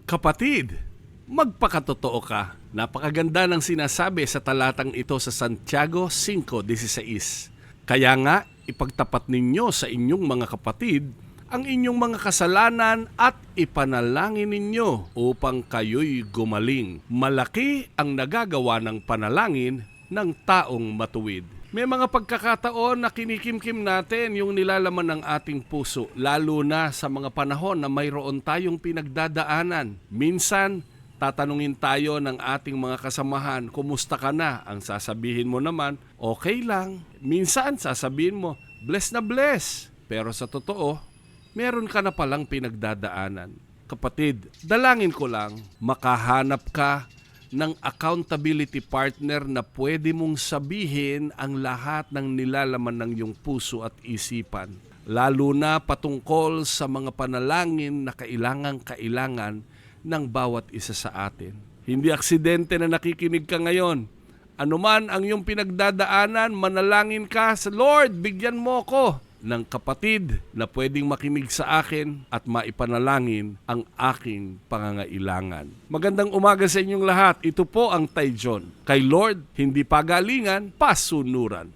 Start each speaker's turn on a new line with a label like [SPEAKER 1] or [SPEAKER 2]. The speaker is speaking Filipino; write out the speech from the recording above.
[SPEAKER 1] Kapatid, magpakatotoo ka. Napakaganda ng sinasabi sa talatang ito sa Santiago 5:16. Kaya nga, ipagtapat ninyo sa inyong mga kapatid ang inyong mga kasalanan at ipanalangin ninyo upang kayo'y gumaling. Malaki ang nagagawa ng panalangin ng taong matuwid. May mga pagkakataon na kinikimkim natin yung nilalaman ng ating puso, lalo na sa mga panahon na mayroon tayong pinagdadaanan. Minsan, tatanungin tayo ng ating mga kasamahan, kumusta ka na? Ang sasabihin mo naman, okay lang. Minsan, sasabihin mo, bless na bless. Pero sa totoo, meron ka na palang pinagdadaanan. Kapatid, dalangin ko lang, makahanap ka ng accountability partner na pwede mong sabihin ang lahat ng nilalaman ng iyong puso at isipan. Lalo na patungkol sa mga panalangin na kailangan ng bawat isa sa atin. Hindi aksidente na nakikinig ka ngayon. Anuman ang iyong pinagdadaanan, manalangin ka sa Lord, bigyan mo ko ng kapatid na pwedeng makinig sa akin at maipanalangin ang aking pangangailangan. Magandang umaga sa inyong lahat. Ito po ang Tay John. Kay Lord, hindi pagalingan, pasunuran.